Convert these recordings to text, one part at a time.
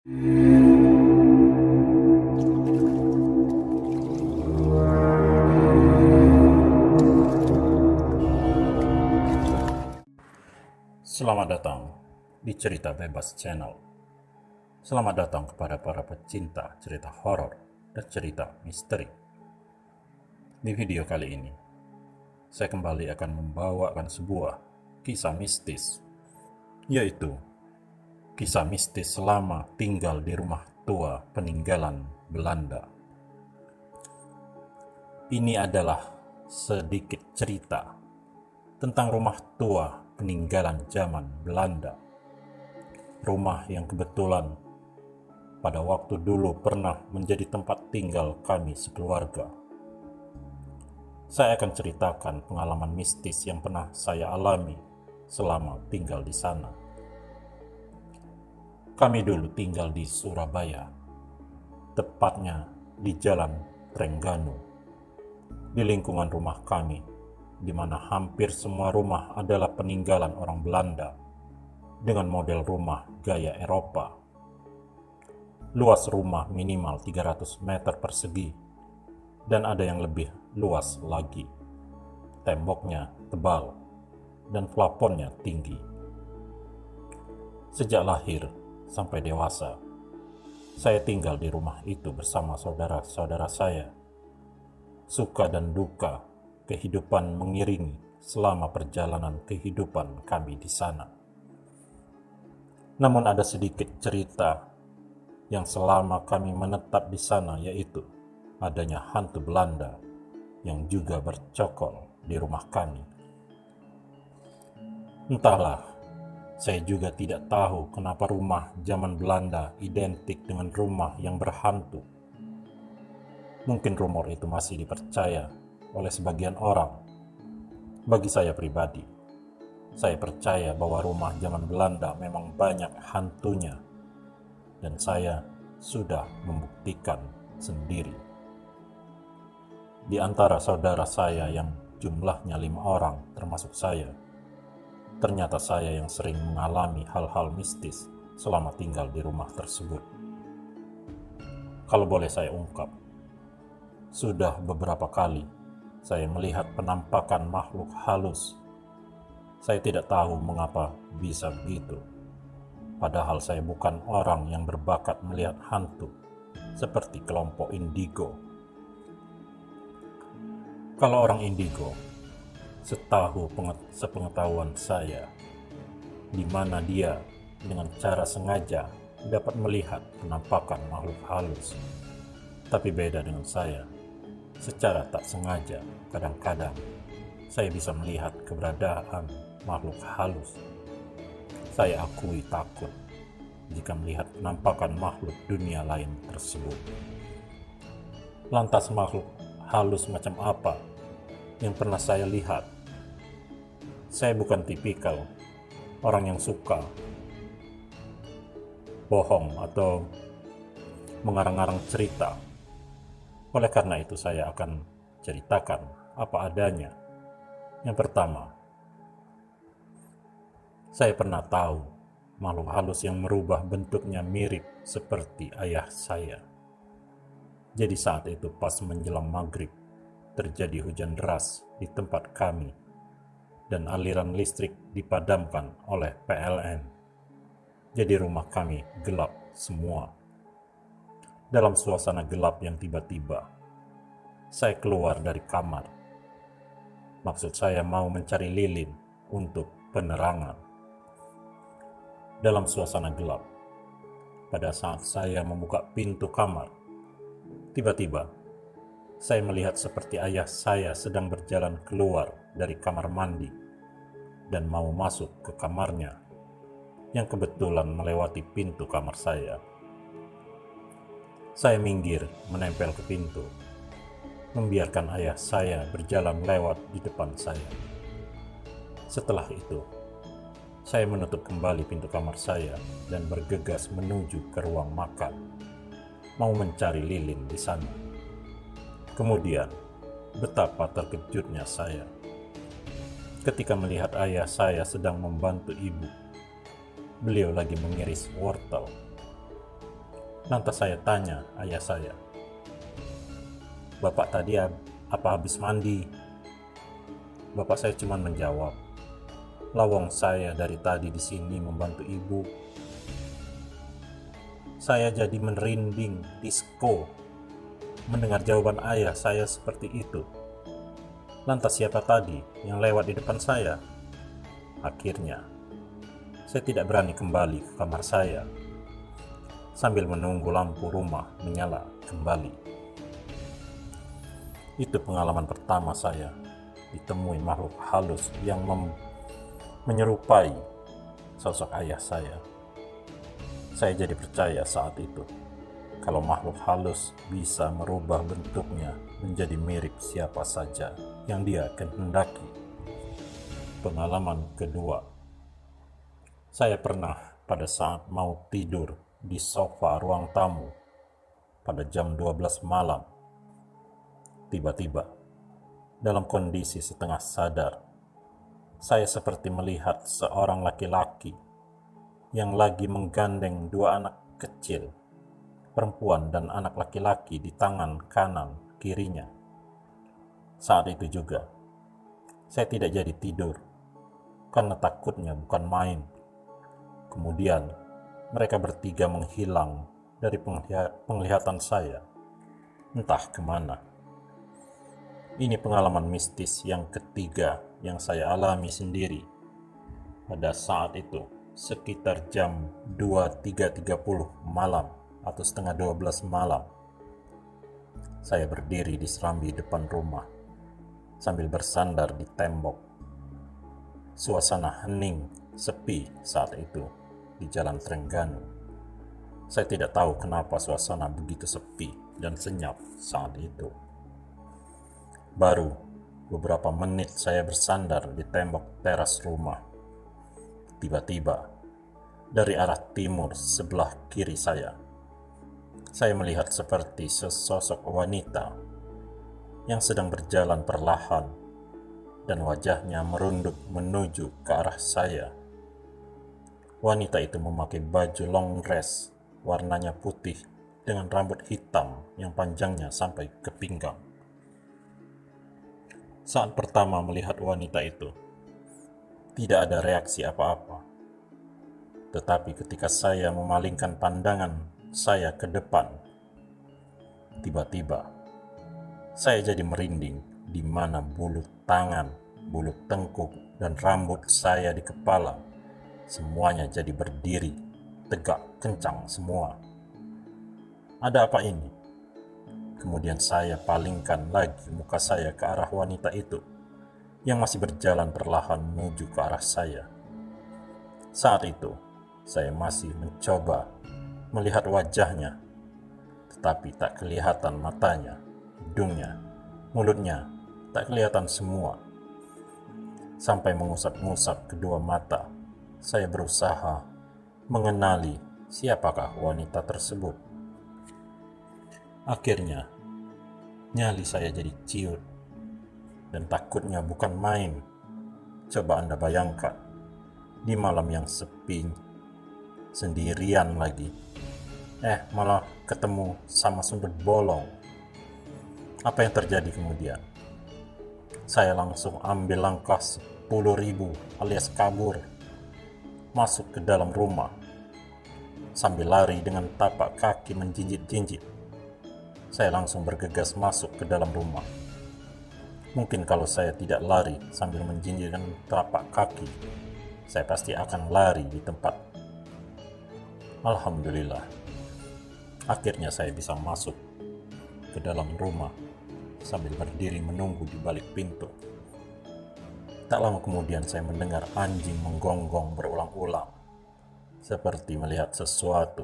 Selamat datang di Cerita Bebas Channel. Selamat datang kepada para pecinta cerita horor dan cerita misteri. Di video kali ini, saya kembali akan membawakan sebuah kisah mistis, yaitu kisah mistis selama tinggal di rumah tua peninggalan Belanda. Ini adalah sedikit cerita tentang rumah tua peninggalan zaman Belanda. Rumah yang kebetulan pada waktu dulu pernah menjadi tempat tinggal kami sekeluarga. Saya akan ceritakan pengalaman mistis yang pernah saya alami selama tinggal di sana. Kami dulu tinggal di Surabaya, tepatnya di Jalan Trengganu. Di lingkungan rumah kami, di mana hampir semua rumah adalah peninggalan orang Belanda dengan model rumah gaya Eropa. Luas rumah minimal 300 meter persegi dan ada yang lebih luas lagi. Temboknya tebal dan plafonnya tinggi. Sejak lahir sampai dewasa, saya tinggal di rumah itu bersama saudara-saudara saya. Suka dan duka kehidupan mengiringi selama perjalanan kehidupan kami di sana. Namun ada sedikit cerita yang selama kami menetap di sana, yaitu adanya hantu Belanda yang juga bercokol di rumah kami. Entahlah, saya juga tidak tahu kenapa rumah zaman Belanda identik dengan rumah yang berhantu. Mungkin rumor itu masih dipercaya oleh sebagian orang. Bagi saya pribadi, saya percaya bahwa rumah zaman Belanda memang banyak hantunya, dan saya sudah membuktikan sendiri. Di antara saudara saya yang jumlahnya 5 orang termasuk saya, ternyata saya yang sering mengalami hal-hal mistis selama tinggal di rumah tersebut. Kalau boleh saya ungkap, sudah beberapa kali saya melihat penampakan makhluk halus. Saya tidak tahu mengapa bisa begitu. Padahal saya bukan orang yang berbakat melihat hantu seperti kelompok indigo. Kalau orang indigo, sepengetahuan saya, di mana dia dengan cara sengaja dapat melihat penampakan makhluk halus. Tapi beda dengan saya, secara tak sengaja kadang-kadang saya bisa melihat keberadaan makhluk halus. Saya akui takut jika melihat penampakan makhluk dunia lain tersebut. Lantas makhluk halus macam apa yang pernah saya lihat? Saya bukan tipikal orang yang suka bohong atau mengarang-arang cerita. Oleh karena itu saya akan ceritakan apa adanya. Yang pertama, saya pernah tahu makhluk halus yang merubah bentuknya mirip seperti ayah saya. Jadi saat itu pas menjelang maghrib, terjadi hujan deras di tempat kami dan aliran listrik dipadamkan oleh PLN. Jadi rumah kami gelap semua. Dalam suasana gelap yang tiba-tiba, saya keluar dari kamar. Maksud saya mau mencari lilin untuk penerangan. Dalam suasana gelap, pada saat saya membuka pintu kamar, tiba-tiba saya melihat seperti ayah saya sedang berjalan keluar dari kamar mandi dan mau masuk ke kamarnya, yang kebetulan melewati pintu kamar saya. Saya minggir menempel ke pintu, membiarkan ayah saya berjalan lewat di depan saya. Setelah itu, saya menutup kembali pintu kamar saya dan bergegas menuju ke ruang makan, mau mencari lilin di sana. Kemudian, betapa terkejutnya saya ketika melihat ayah saya sedang membantu ibu. Beliau lagi mengiris wortel. Lantas saya tanya ayah saya, "Bapak tadi apa habis mandi?" Bapak saya cuma menjawab, "Lawong saya dari tadi di sini membantu ibu." Saya jadi merinding disko mendengar jawaban ayah saya seperti itu. Lantas siapa tadi yang lewat di depan saya? Akhirnya, saya tidak berani kembali ke kamar saya sambil menunggu lampu rumah menyala kembali. Itu pengalaman pertama saya ditemui makhluk halus yang menyerupai sosok ayah saya. Saya jadi percaya saat itu kalau makhluk halus bisa merubah bentuknya menjadi mirip siapa saja yang dia kehendaki. Pengalaman kedua, saya pernah pada saat mau tidur di sofa ruang tamu pada jam 12 malam. Tiba-tiba, dalam kondisi setengah sadar, saya seperti melihat seorang laki-laki yang lagi menggandeng dua anak kecil, perempuan dan anak laki-laki di tangan kanan kirinya. Saat itu juga, saya tidak jadi tidur karena takutnya bukan main. Kemudian, mereka bertiga menghilang dari penglihatan saya, entah kemana. Ini pengalaman mistis yang ketiga yang saya alami sendiri. Pada saat itu, sekitar jam 23.30 malam atau setengah 12 malam, saya berdiri di serambi depan rumah sambil bersandar di tembok. Suasana hening, sepi saat itu di Jalan Trengganu. Saya tidak tahu kenapa suasana begitu sepi dan senyap saat itu. Baru beberapa menit saya bersandar di tembok teras rumah. Tiba-tiba, dari arah timur sebelah kiri saya melihat seperti sesosok wanita yang sedang berjalan perlahan dan wajahnya merunduk menuju ke arah saya. Wanita itu memakai baju long dress warnanya putih dengan rambut hitam yang panjangnya sampai ke pinggang. Saat pertama melihat wanita itu, tidak ada reaksi apa-apa. Tetapi ketika saya memalingkan pandangan saya ke depan, tiba-tiba saya jadi merinding di mana bulu tangan, bulu tengkuk, dan rambut saya di kepala semuanya jadi berdiri, tegak, kencang semua. Ada apa ini? Kemudian saya palingkan lagi muka saya ke arah wanita itu yang masih berjalan perlahan menuju ke arah saya. Saat itu, saya masih mencoba melihat wajahnya, tetapi tak kelihatan matanya, hidungnya, mulutnya, tak kelihatan semua. Sampai mengusap-ngusap kedua mata, saya berusaha mengenali siapakah wanita tersebut. Akhirnya, nyali saya jadi ciut, dan takutnya bukan main. Coba Anda bayangkan, di malam yang sepi, sendirian lagi, malah ketemu sama sundut bolong. Apa yang terjadi kemudian? Saya langsung ambil langkah 10.000 alias kabur, masuk ke dalam rumah, sambil lari dengan tapak kaki menjinjit-jinjit. Saya langsung bergegas masuk ke dalam rumah. Mungkin kalau saya tidak lari sambil menjinjitkan tapak kaki, saya pasti akan lari di tempat. Alhamdulillah, akhirnya saya bisa masuk ke dalam rumah sambil berdiri menunggu di balik pintu. Tak lama kemudian saya mendengar anjing menggonggong berulang-ulang, seperti melihat sesuatu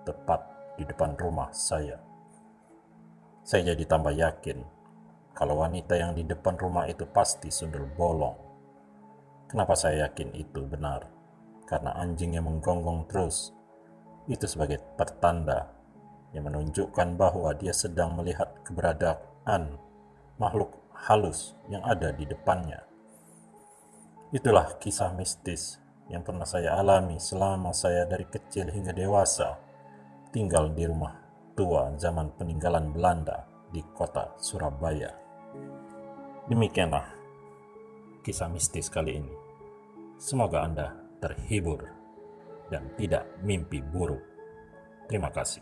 tepat di depan rumah saya. Saya jadi tambah yakin kalau wanita yang di depan rumah itu pasti sundel bolong. Kenapa saya yakin itu benar? Karena anjing yang menggonggong terus itu sebagai pertanda yang menunjukkan bahwa dia sedang melihat keberadaan makhluk halus yang ada di depannya. Itulah kisah mistis yang pernah saya alami selama saya dari kecil hingga dewasa tinggal di rumah tua zaman peninggalan Belanda di kota Surabaya. Demikianlah kisah mistis kali ini. Semoga Anda terhibur dan tidak mimpi buruk. Terima kasih.